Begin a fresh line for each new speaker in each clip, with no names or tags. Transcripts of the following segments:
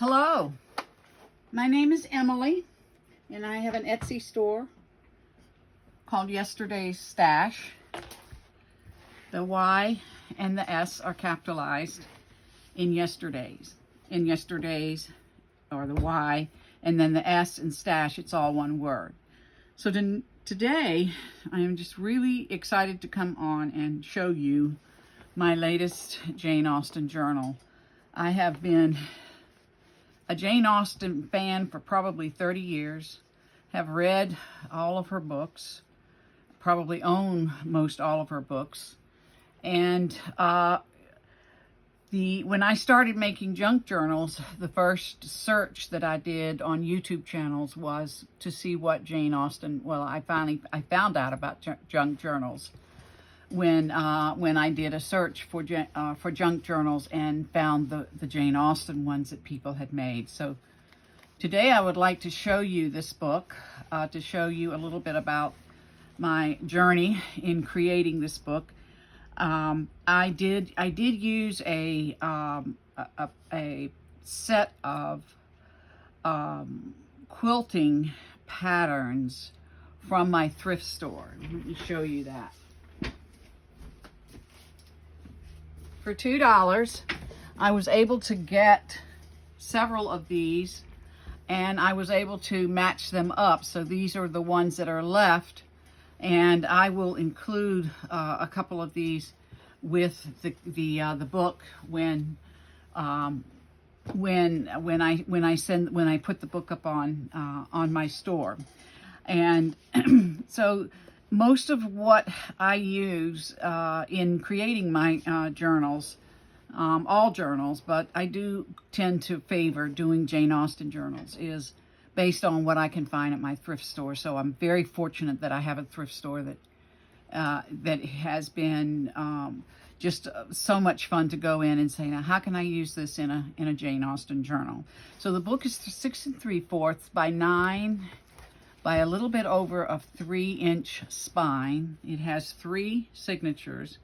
Hello, my name is Emily, and I have an Etsy store called Yesterday's Stash. The Y and the S are capitalized in yesterday's. In yesterday's, or the Y, and then the S and stash, it's all one word. So today, I am just really excited to come on and show you my latest Jane Austen journal. I have been a Jane Austen fan for probably 30 years, have read all of her books, probably own most all of her books, and when I started making junk journals, the first search that I did on YouTube channels was to see what Jane Austen, I found out about junk journals when I did a search for junk journals and found the Jane Austen ones that people had made. So today I would like to show you this book, to show you a little bit about my journey in creating this book. I did use a set of quilting patterns from my thrift store. Let me show you that. For $2, I was able to get several of these, and I was able to match them up. So these are the ones that are left, and I will include a couple of these with the book when I put the book up on my store. And so most of what I use in creating my journals, all journals, but I do tend to favor doing Jane Austen journals, is based on what I can find at my thrift store. So I'm very fortunate that I have a thrift store that has been just so much fun to go in and say, now how can I use this in a Jane Austen journal? So the book is 6 3/4 by 9 by a little bit over a 3-inch spine. It has 3 signatures.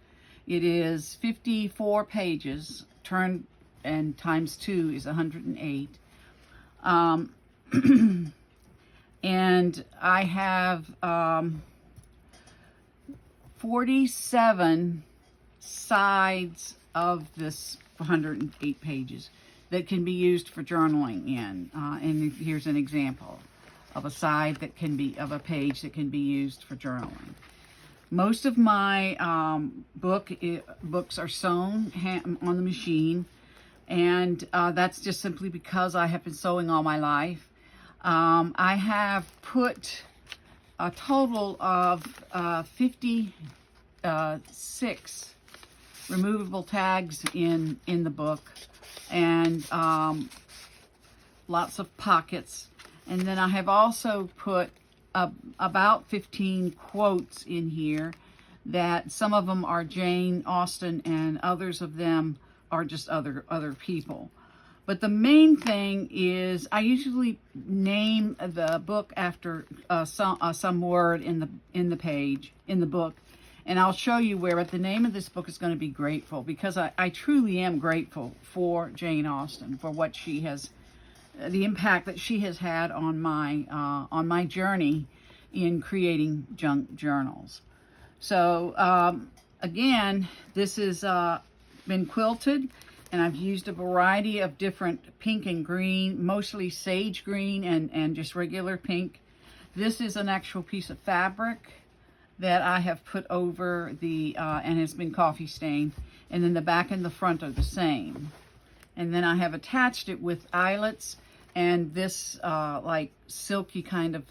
It is 54 pages, turned and times 2 is 108. And I have 47 sides of this 108 pages that can be used for journaling in. And here's an example of a side that can be, of a page that can be used for journaling. Most of my books are sewn on the machine, and that's just simply because I have been sewing all my life. I have put a total of 56 removable tags in the book, and lots of pockets. And then I have also put about 15 quotes in here, that some of them are Jane Austen and others of them are just other people. But the main thing is I usually name the book after some word in the page in the book, and I'll show you where. But the name of this book is going to be Grateful, because I truly am grateful for Jane Austen, for what she has, the impact that she has had on my journey in creating junk journals. So again, this has been quilted, and I've used a variety of different pink and green, mostly sage green and just regular pink. This is an actual piece of fabric that I have put over and has been coffee stained, and then the back and the front are the same. And then I have attached it with eyelets and this like silky kind of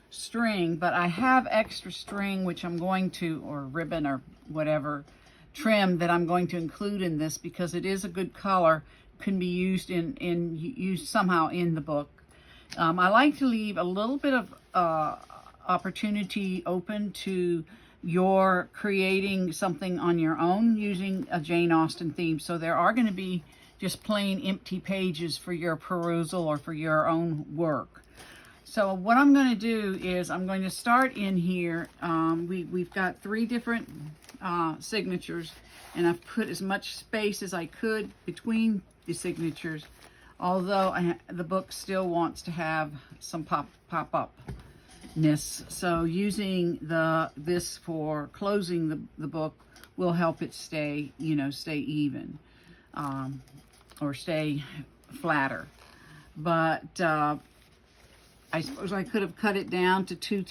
string, but I have extra string, which I'm going to, or ribbon or whatever, trim that I'm going to include in this, because it is a good color, can be used used somehow in the book. I like to leave a little bit of opportunity open to your creating something on your own using a Jane Austen theme. So there are going to be just plain empty pages for your perusal or for your own work. So what I'm going to do is I'm going to start in here. We've got 3 different signatures, and I've put as much space as I could between the signatures, although the book still wants to have some pop-up-ness. So using this for closing the book will help it stay, you know, stay even, or stay flatter. But I suppose I could have cut it down to two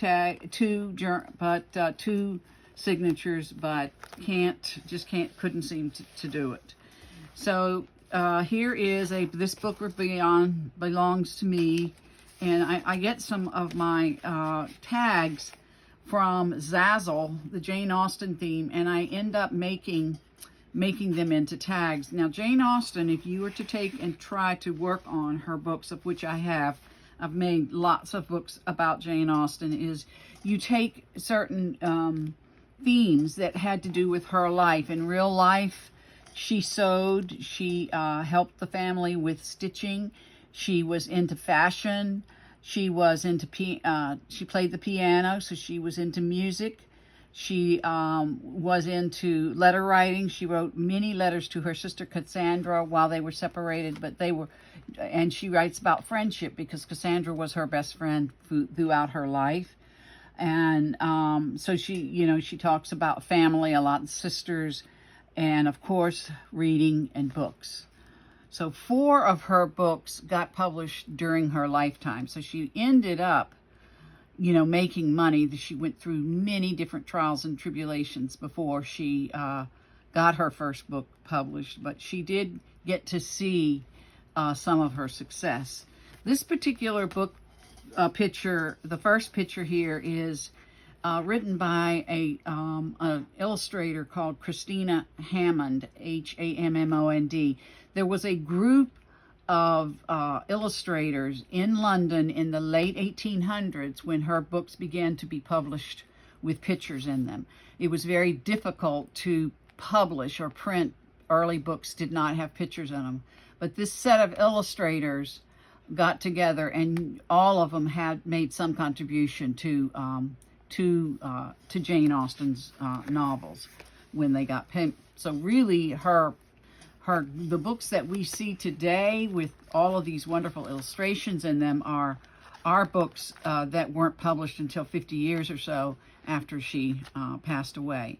signatures, but couldn't seem to do it. So here is this book belongs to me, and I get some of my tags from Zazzle, the Jane Austen theme, and I end up making them into tags. Now, Jane Austen, if you were to take and try to work on her books, of which I've made lots of books about Jane Austen, is you take certain themes that had to do with her life. In real life, she sewed, she helped the family with stitching, she was into fashion, she was into, she played the piano, so she was into music. She was into letter writing. She wrote many letters to her sister Cassandra while they were separated, and she writes about friendship because Cassandra was her best friend throughout her life. And so she talks about family a lot, sisters, and of course, reading and books. So 4 of her books got published during her lifetime. So she ended up, you know, making money. She went through many different trials and tribulations before she got her first book published, but she did get to see some of her success. This particular book picture, the first picture here, is written by an illustrator called Christina Hammond, Hammond. There was a group of illustrators in London in the late 1800s when her books began to be published with pictures in them. It was very difficult to publish or print. Early books did not have pictures in them. But this set of illustrators got together, and all of them had made some contribution to Jane Austen's novels when they got paid. So really, the books that we see today with all of these wonderful illustrations in them are books that weren't published until 50 years or so after she passed away.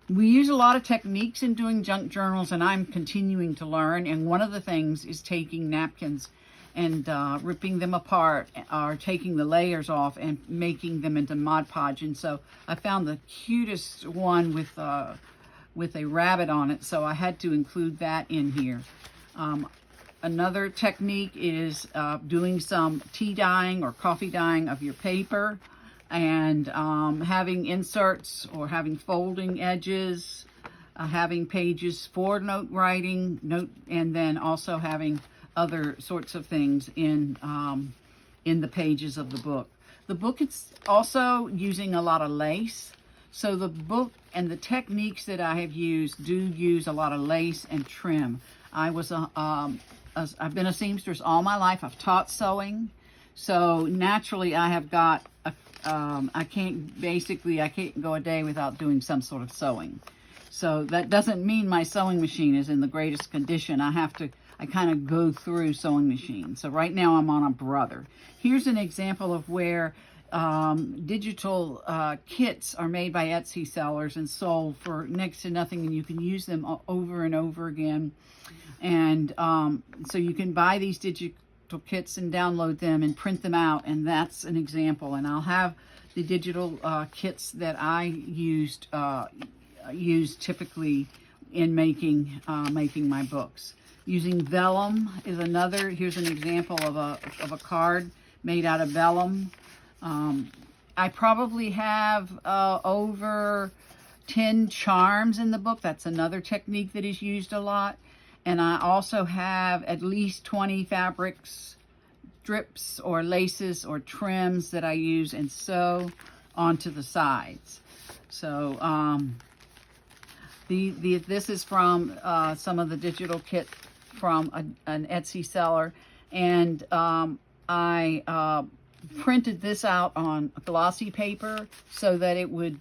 We use a lot of techniques in doing junk journals, and I'm continuing to learn. And one of the things is taking napkins and ripping them apart, or taking the layers off and making them into Mod Podge. And so I found the cutest one with a rabbit on it, so I had to include that in here. Another technique is doing some tea dyeing or coffee dyeing of your paper, and having inserts or having folding edges, having pages for note writing, and then also having other sorts of things in the pages of the book. The book is also using a lot of lace. So the book and the techniques that I have used do use a lot of lace and trim. I've been a seamstress all my life. I've taught sewing. So naturally I have got, I can't go a day without doing some sort of sewing. So that doesn't mean my sewing machine is in the greatest condition. I kind of go through sewing machines. So right now I'm on a Brother. Here's an example of where digital kits are made by Etsy sellers and sold for next to nothing, and you can use them over and over again. And so you can buy these digital kits and download them and print them out, and that's an example. And I'll have the digital kits that I used typically in making my books. Using vellum is another. Here's an example of a card made out of vellum. I probably have over 10 charms in the book. That's another technique that is used a lot. And I also have at least 20 fabrics, strips or laces or trims that I use and sew onto the sides. So this is from some of the digital kit from an Etsy seller, and I printed this out on glossy paper so that it would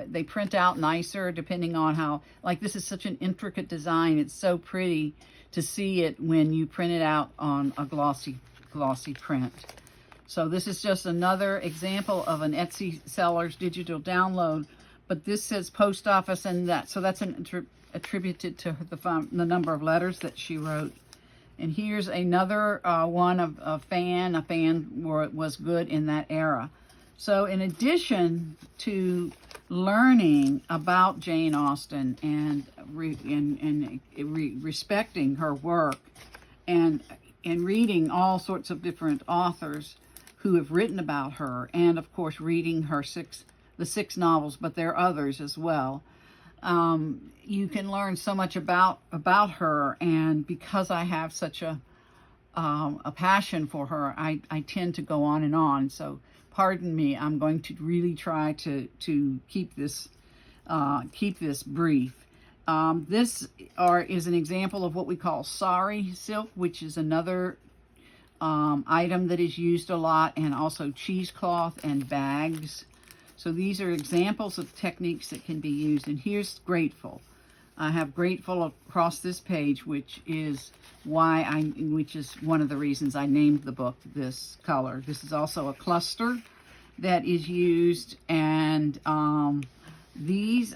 they print out nicer depending on how, like this is such an intricate design. It's so pretty to see it when you print it out on a glossy print. So this is just another example of an Etsy seller's digital download, but this says post office and that, so that's attributed to the number of letters that she wrote. And here's another one of a fan where it was good in that era. So in addition to learning about Jane Austen and respecting her work and reading all sorts of different authors who have written about her, and of course reading her the six novels, but there are others as well. You can learn so much about her, and because I have such a passion for her, I tend to go on and on. So pardon me, I'm going to really try to keep this brief. This is an example of what we call sari silk, which is another item that is used a lot, and also cheesecloth and bags. So these are examples of techniques that can be used. And here's grateful. I have grateful across this page, which is one of the reasons I named the book this color. This is also a cluster that is used, and these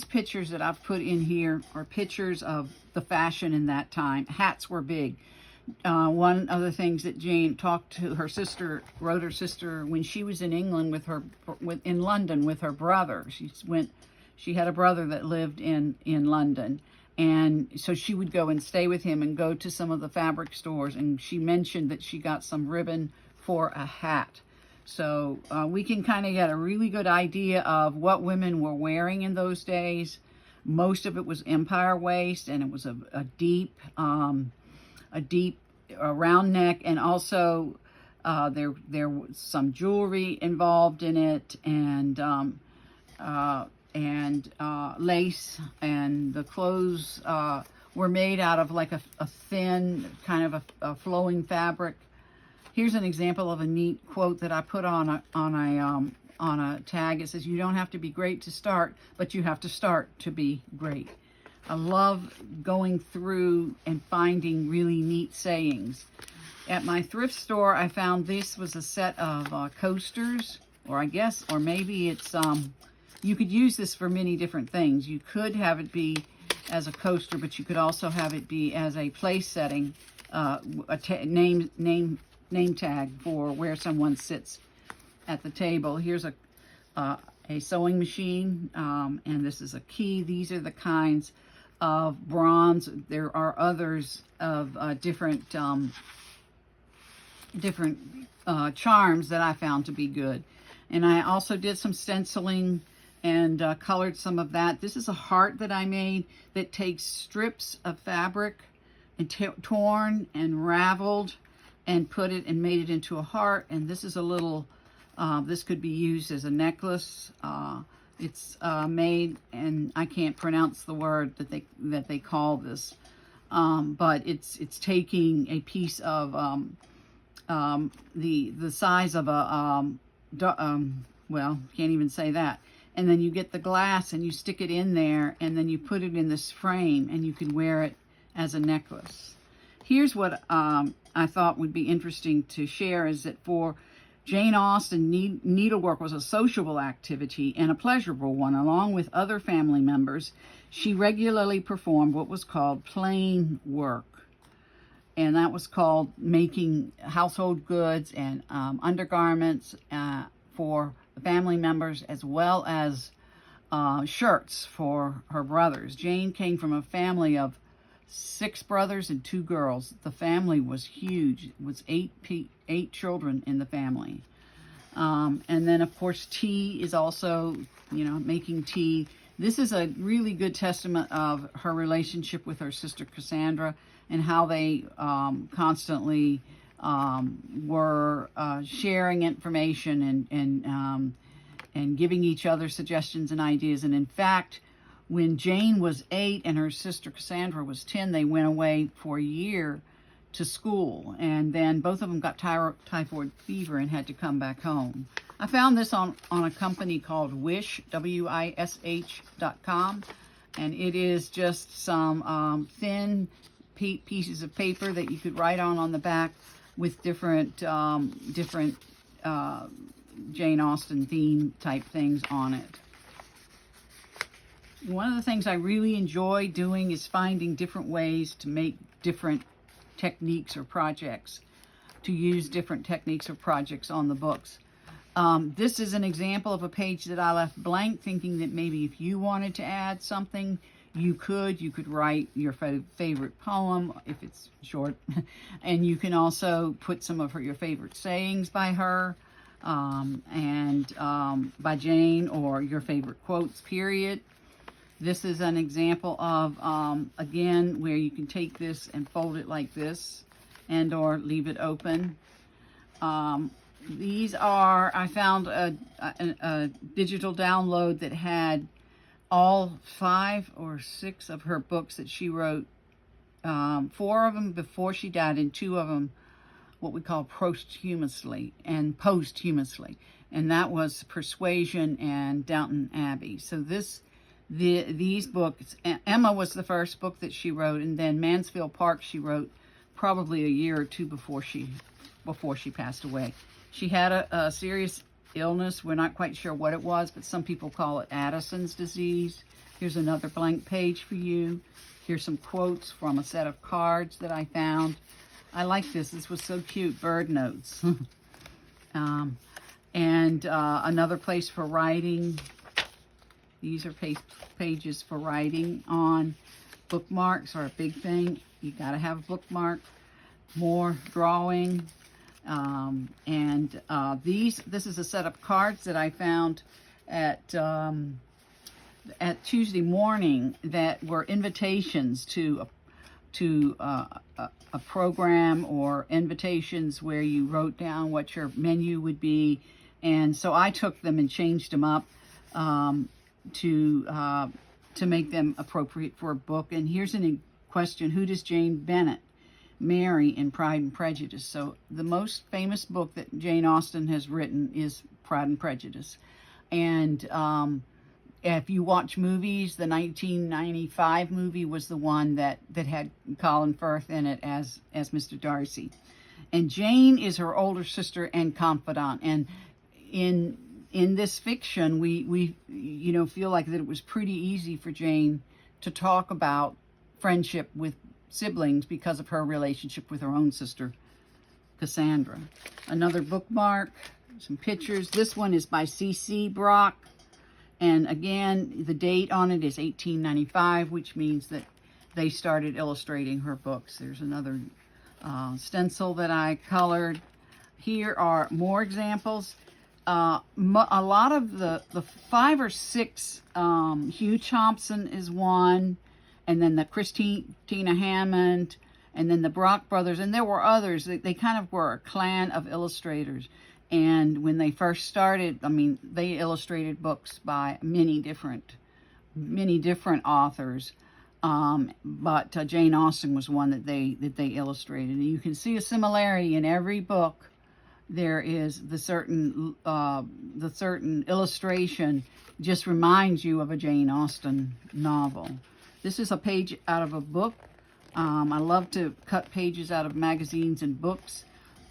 pictures that I've put in here are pictures of the fashion in that time. Hats were big. One of the things that Jane talked to her sister, wrote her sister when she was in England in London with her brother. She had a brother that lived in London, and so she would go and stay with him and go to some of the fabric stores, and she mentioned that she got some ribbon for a hat. So we can kind of get a really good idea of what women were wearing in those days. Most of it was empire waist, and it was a deep round neck, and also there was some jewelry involved in it, and lace, and the clothes were made out of like a thin kind of a flowing fabric. Here's an example of a neat quote that I put on a tag. It says, "You don't have to be great to start, but you have to start to be great." I love going through and finding really neat sayings. At my thrift store, I found this was a set of coasters, or maybe it's, you could use this for many different things. You could have it be as a coaster, but you could also have it be as a place setting, name tag for where someone sits at the table. Here's a sewing machine, and this is a key. These are the kinds of bronze. There are others of different charms that I found to be good. And I also did some stenciling and colored some of that. This is a heart that I made that takes strips of fabric and torn and raveled and made it into a heart. And this is a little, this could be used as a necklace. It's made, and I can't pronounce the word that they call this, but it's taking a piece of the size of a well, can't even say that. And then you get the glass and you stick it in there, and then you put it in this frame, and you can wear it as a necklace. Here's what I thought would be interesting to share, is that for Jane Austen, needlework was a sociable activity and a pleasurable one. Along with other family members, she regularly performed what was called plain work. And that was called making household goods and undergarments for family members, as well as shirts for her brothers. Jane came from a family of 6 brothers and 2 girls. The family was huge. It was 8 children in the family. And then, of course, tea is also, making tea. This is a really good testament of her relationship with her sister Cassandra, and how they constantly were sharing information and giving each other suggestions and ideas. And in fact, when Jane was 8 and her sister Cassandra was 10, they went away for a year to school, and then both of them got typhoid fever and had to come back home. I found this on a company called Wish, WISH.com, and it is just some thin pieces of paper that you could write on the back with different Jane Austen theme type things on it. One of the things I really enjoy doing is finding different ways to make different techniques or projects, to use different techniques or projects on the books. This is an example of a page that I left blank, thinking that maybe if you wanted to add something, you could write your favorite poem if it's short, and you can also put some of your favorite sayings by her, and by Jane, or your favorite quotes, period. This is an example of, again, where you can take this and fold it like this, and or leave it open. These are, I found a digital download that had all 5 or 6 of her books that she wrote, 4 of them before she died, and 2 of them what we call posthumously, and that was Persuasion and Downton Abbey. So these books, Emma was the first book that she wrote, and then Mansfield Park she wrote probably a year or 2 before she passed away. She had a serious illness. We're not quite sure what it was, but some people call it Addison's disease. Here's another blank page for you. Here's some quotes from a set of cards that I found. I like this. This was so cute. Bird notes. And another place for writing. These are pages for writing on. Bookmarks are a big thing. You got to have a bookmark. More drawing. This is a set of cards that I found at Tuesday morning that were invitations to a program, or invitations where you wrote down what your menu would be. And so I took them and changed them up to make them appropriate for a book. And here's a question: who does Jane Bennet marry in Pride and Prejudice? So the most famous book that Jane Austen has written is Pride and Prejudice. And if you watch movies, the 1995 movie was the one that had Colin Firth in it as Mr. Darcy. And Jane is her older sister and confidant. And in this fiction, we feel like that it was pretty easy for Jane to talk about friendship with siblings because of her relationship with her own sister, Cassandra. Another bookmark, some pictures. This one is by C.C. Brock. And again, the date on it is 1895, which means that they started illustrating her books. There's another stencil that I colored. Here are more examples. A lot of the 5 or 6, Hugh Thompson is one, and then the Christina Hammond, and then the Brock brothers, and there were others. They kind of were a clan of illustrators. And when they first started, I mean, they illustrated books by many different authors. But Jane Austen was one that they illustrated. And you can see a similarity in every book. There is the certain illustration just reminds you of a Jane Austen novel. This is a page out of a book. I love to cut pages out of magazines and books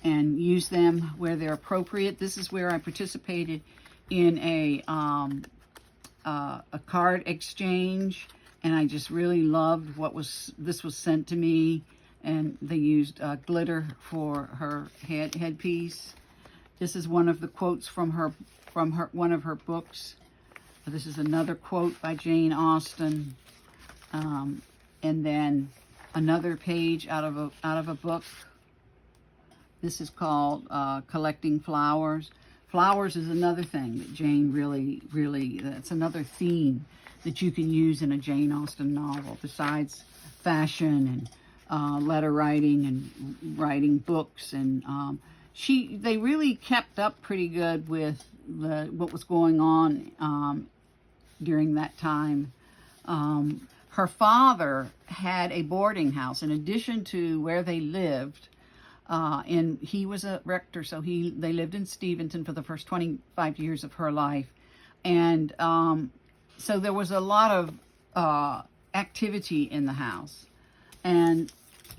and use them where they're appropriate. This is where I participated in a card exchange, and I just really loved this was sent to me, and they used glitter for her headpiece. This is one of the quotes from one of her books. This is another quote by Jane Austen, and then another page out of a book. This is called Collecting Flowers. Flowers is another thing that Jane really, that's another theme that you can use in a Jane Austen novel, besides fashion and letter writing and writing books. And they really kept up pretty good with what was going on during that time. her father had a boarding house in addition to where they lived. And he was a rector, so they lived in Steventon for the first 25 years of her life. And so there was a lot of activity in the house. And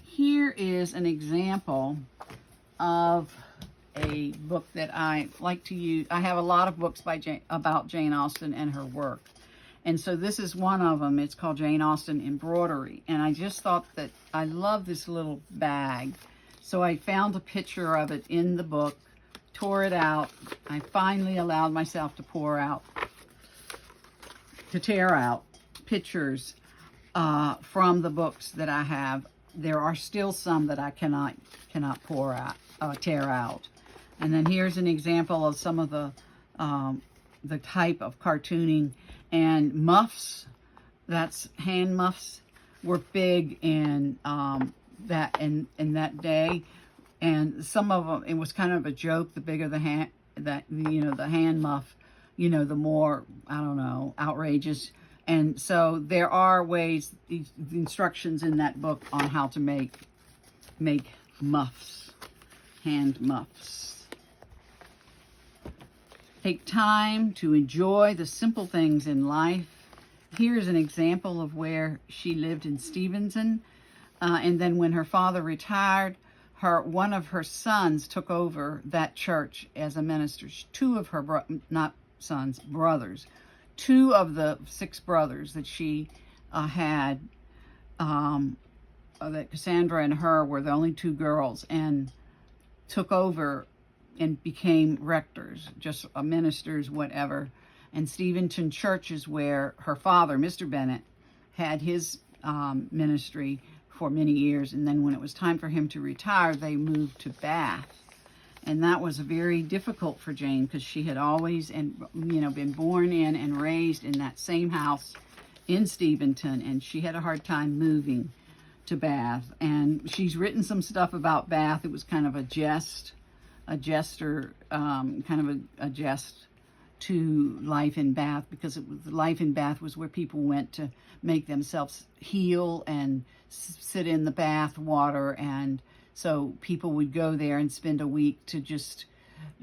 here is an example of a book that I like to use. I have a lot of books about Jane Austen and her work. And so this is one of them. It's called Jane Austen Embroidery. And I just thought that I love this little bag. So I found a picture of it in the book, tore it out. I finally allowed myself to tear out pictures from the books that I have. There are still some that I cannot tear out. And then here's an example of some of the type of cartooning. And muffs, that's hand muffs, were big in that day. And some of them, it was kind of a joke. The bigger the hand, the hand muff, the more, I don't know, outrageous. And so there are ways, the instructions in that book on how to make muffs, hand muffs. Take time to enjoy the simple things in life. Here's an example of where she lived in Steventon. And then when her father retired, one of her sons took over that church as a minister. Two of her, brothers. Two of the 6 brothers that she had, that Cassandra and her were the only 2 girls, and took over and became rectors, just ministers, whatever. And Steventon Church is where her father, Mr. Bennet, had his ministry for many years. And then when it was time for him to retire, they moved to Bath. And that was very difficult for Jane because she had always been born in and raised in that same house in Steventon, and she had a hard time moving to Bath. And she's written some stuff about Bath. It was kind of a jest to life in Bath, because life in Bath was where people went to make themselves heal and sit in the bath water. And so people would go there and spend a week to just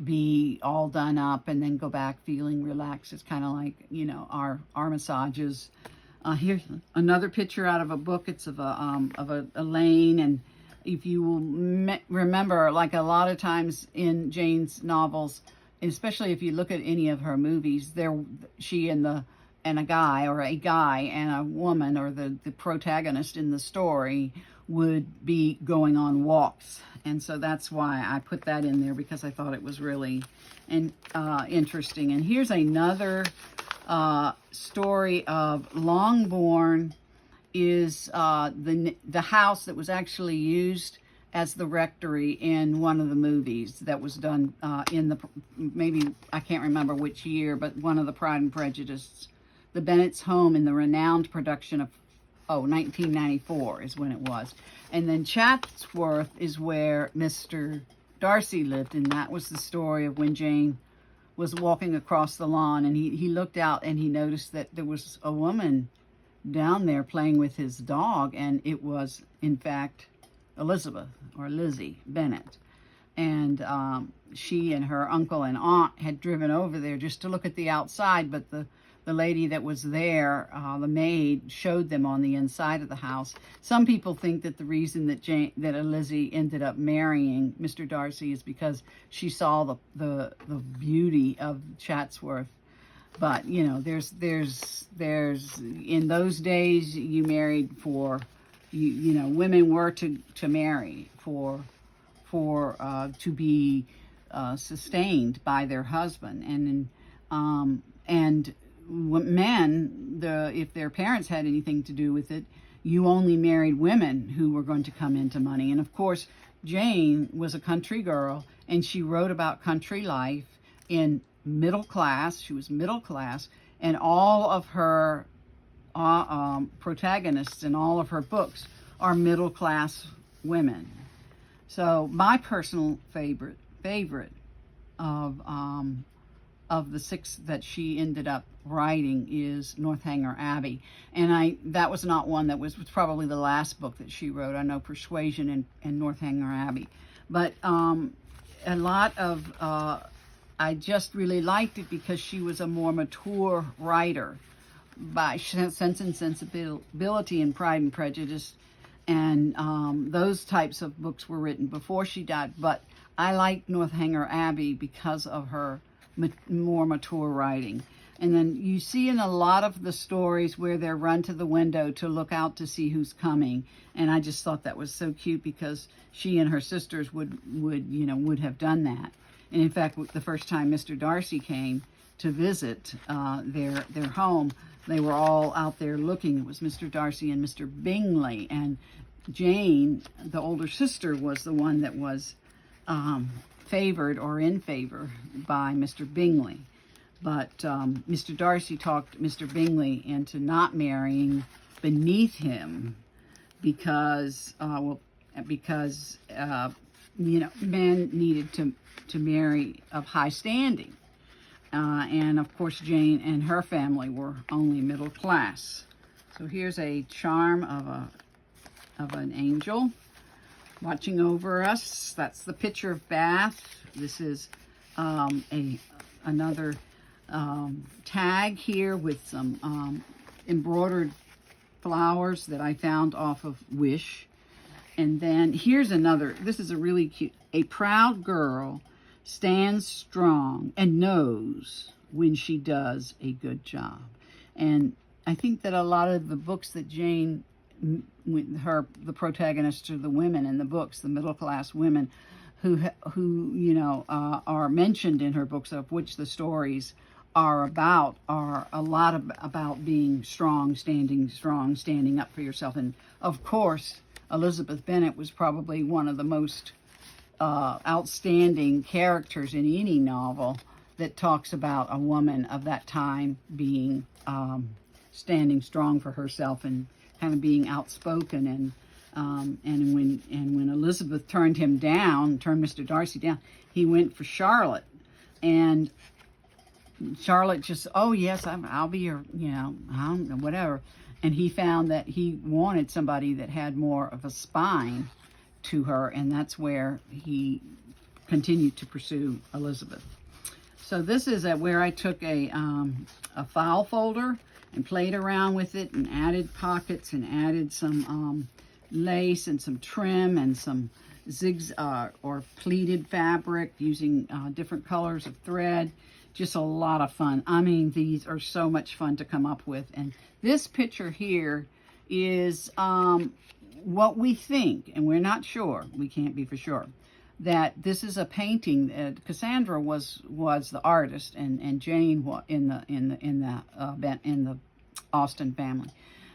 be all done up and then go back feeling relaxed. It's kind of like, our massages. Here's another picture out of a book. It's of a lane. And if you will remember, like a lot of times in Jane's novels, especially if you look at any of her movies, she and a guy and a woman, or the protagonist in the story, would be going on walks. And so that's why I put that in there, because I thought it was really interesting. And here's another story of Longbourn. Is the house that was actually used as the rectory in one of the movies that was done maybe, I can't remember which year, but one of the Pride and Prejudice. The Bennet's home in the renowned production of 1994 is when it was. And then Chatsworth is where Mr. Darcy lived, and that was the story of when Jane was walking across the lawn, and he looked out and he noticed that there was a woman down there playing with his dog, and it was in fact Elizabeth, or Lizzie Bennet. And she and her uncle and aunt had driven over there just to look at the outside, but the lady that was there, the maid, showed them on the inside of the house. Some people think that the reason that Lizzie ended up marrying Mr. Darcy is because she saw the beauty of Chatsworth. But there's in those days, you married for women were to marry for to be sustained by their husband, and men, if their parents had anything to do with it, you only married women who were going to come into money. And of course, Jane was a country girl, and she wrote about country life in middle class. She was middle class, and all of her protagonists in all of her books are middle class women. So my personal favorite of of the 6 that she ended up writing is Northanger Abbey. And that was not one that was probably the last book that she wrote. I know Persuasion and Northanger Abbey. But a lot of, I just really liked it because she was a more mature writer by Sense and Sensibility and Pride and Prejudice. And those types of books were written before she died. But I liked Northanger Abbey because of her more mature writing. And then you see in a lot of the stories where they're run to the window to look out to see who's coming. And I just thought that was so cute because she and her sisters would have done that. And in fact, the first time Mr. Darcy came to visit their home, they were all out there looking. It was Mr. Darcy and Mr. Bingley. And Jane, the older sister, was the one that was favored or in favor by Mr. Bingley. But Mr. Darcy talked Mr. Bingley into not marrying beneath him because men needed to marry of high standing. And of course, Jane and her family were only middle class. So here's a charm of an angel watching over us. That's the picture of Bath. This is another tag here with some embroidered flowers that I found off of Wish. And then here's another. This is a really cute. A proud girl stands strong and knows when she does a good job. And I think that a lot of the books that Jane, the protagonists are the women in the books, the middle class women who are mentioned in her books, of which the stories are a lot about being strong, standing up for yourself. And of course, Elizabeth Bennet was probably one of the most outstanding characters in any novel that talks about a woman of that time being standing strong for herself and kind of being outspoken. And when Elizabeth turned Mr. Darcy down, he went for Charlotte, and Charlotte just, oh yes, I'll be your, whatever. And he found that he wanted somebody that had more of a spine to her, and that's where he continued to pursue Elizabeth. So this is where I took a file folder and played around with it and added pockets and added some lace and some trim and some or pleated fabric using different colors of thread. Just a lot of fun. I mean, these are so much fun to come up with. And this picture here is what we think, and we're not sure, we can't be for sure, that this is a painting. Cassandra was the artist, and Jane was in the Austen family,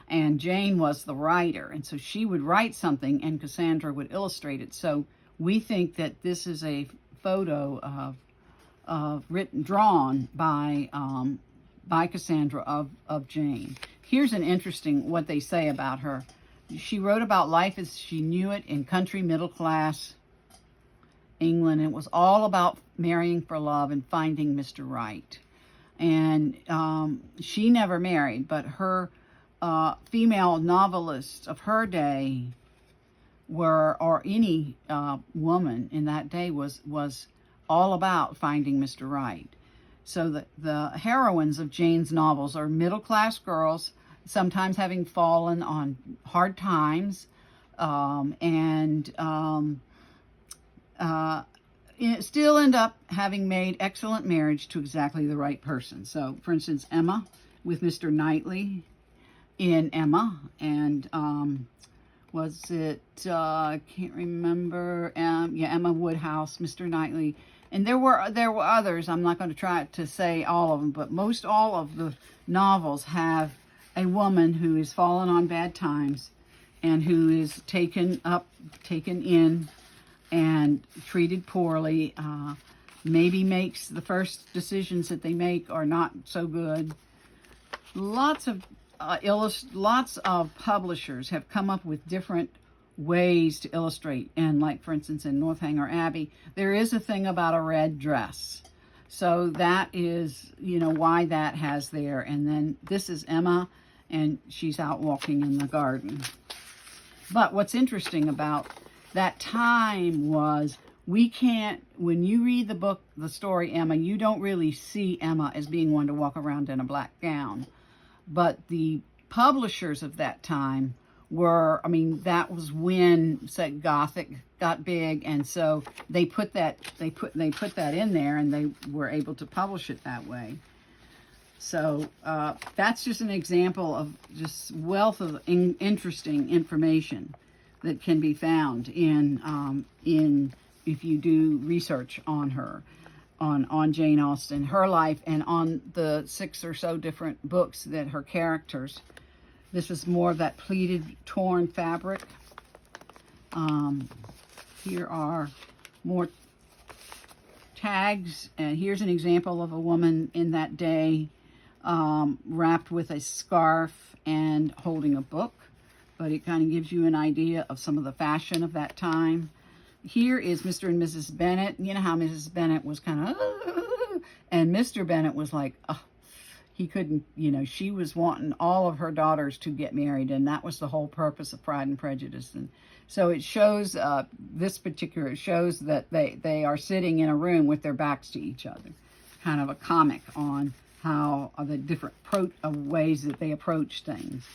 and Jane was the writer, and so she would write something and Cassandra would illustrate it. So we think that this is a photo drawn by Cassandra of Jane. Here's an interesting what they say about her. She wrote about life as she knew it in country middle class England. It was all about marrying for love and finding Mr. Right. And she never married, but her female novelists of her day or any woman in that day was all about finding Mr. Right. So the heroines of Jane's novels are middle-class girls, sometimes having fallen on hard times, and still end up having made excellent marriage to exactly the right person. So, for instance, Emma with Mr. Knightley in Emma, and was it, I can't remember, Emma Woodhouse, Mr. Knightley. And there were others. I'm not going to try to say all of them, but most all of the novels have a woman who has fallen on bad times and who is taken in and treated poorly, maybe makes the first decisions that they make are not so good. Lots of publishers have come up with different ways to illustrate. And like, for instance, in Northanger Abbey, there is a thing about a red dress. So that is, you know, why that has there. And then this is Emma, and she's out walking in the garden. But what's interesting about that time was we can't, when you read the book, the story Emma, you don't really see Emma as being one to walk around in a black gown. But the publishers of that time were, I mean, that was when, say, Gothic got big, and so they put that in there, and they were able to publish it that way. So that's just an example of just wealth of interesting information that can be found in if you do research on her, on Jane Austen, her life, and on the 6 or so different books that her characters. This is more of that pleated, torn fabric. Here are more tags, and here's an example of a woman in that day wrapped with a scarf and holding a book, but it kind of gives you an idea of some of the fashion of that time. Here is Mr. and Mrs. Bennet. You know how Mrs. Bennet was kind of, and Mr. Bennet was like, oh, he couldn't, you know, she was wanting all of her daughters to get married, and that was the whole purpose of Pride and Prejudice. And so it shows, this particular, it shows that they are sitting in a room with their backs to each other. Kind of a comic on how the different ways that they approach things.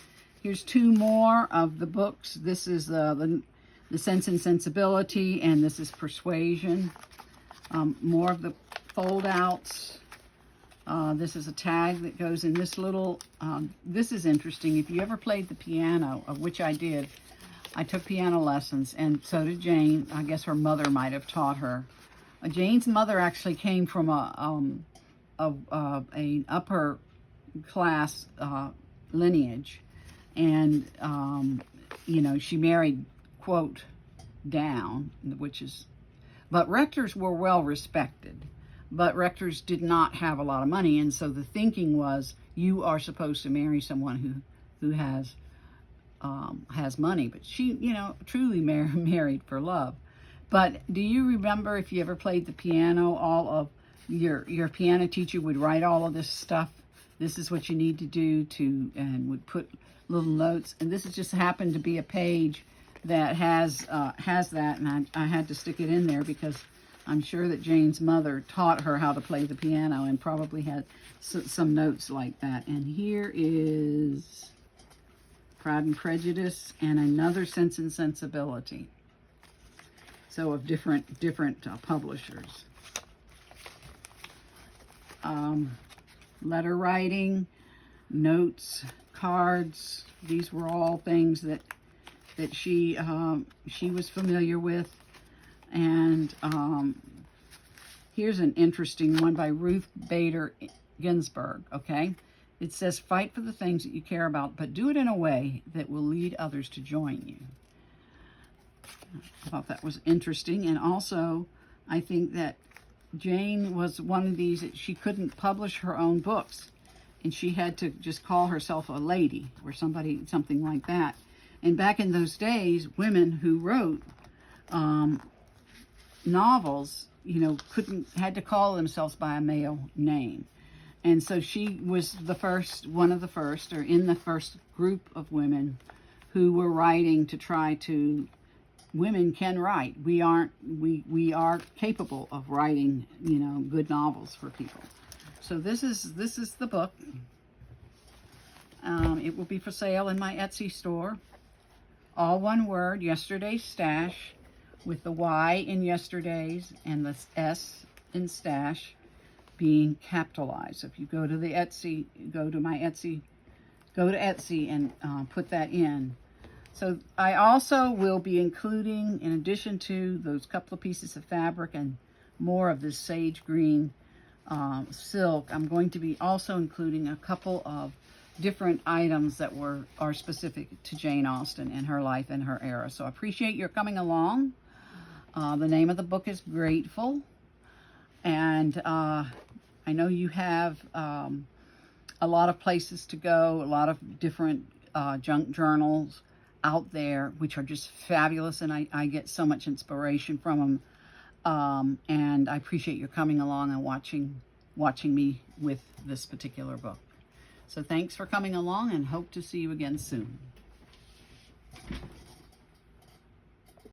Here's 2 more of the books. This is the Sense and Sensibility, and this is Persuasion. More of the fold-outs. This is a tag that goes in this little, this is interesting. If you ever played the piano, of which I did, I took piano lessons, and so did Jane. I guess her mother might have taught her. Jane's mother actually came from an upper class lineage, and you know, she married, quote, down, which is, but rectors were well respected. But rectors did not have a lot of money, and so the thinking was you are supposed to marry someone who has money. But she, you know, truly married for love. But do you remember, if you ever played the piano, all of your piano teacher would write all of this stuff? This is what you need to do and would put little notes. And this has just happened to be a page that has that, and I had to stick it in there because I'm sure that Jane's mother taught her how to play the piano and probably had some notes like that. And here is Pride and Prejudice and another Sense and Sensibility. So of different publishers. Letter writing, notes, cards. These were all things that she was familiar with. And here's an interesting one by Ruth Bader Ginsburg, okay? It says, fight for the things that you care about, but do it in a way that will lead others to join you. I thought that was interesting. And also, I think that Jane was one of these that she couldn't publish her own books, and she had to just call herself a lady or something like that. And back in those days, women who wrote novels, you know, had to call themselves by a male name. And so she was one of the first, or in the first group of women who were writing to try to, women can write. We are capable of writing, you know, good novels for people. So this is the book. It will be for sale in my Etsy store. All one word, Yesterday's Stash, with the Y in Yesterdays and the S in Stash being capitalized. So if you go to the Etsy, go to Etsy and put that in. So I also will be including, in addition to those couple of pieces of fabric and more of this sage green silk, I'm going to be also including a couple of different items that are specific to Jane Austen and her life and her era. So I appreciate your coming along. The name of the book is Grateful. And I know you have a lot of places to go, a lot of different junk journals out there, which are just fabulous, and I get so much inspiration from them. And I appreciate your coming along and watching me with this particular book. So thanks for coming along, and hope to see you again soon.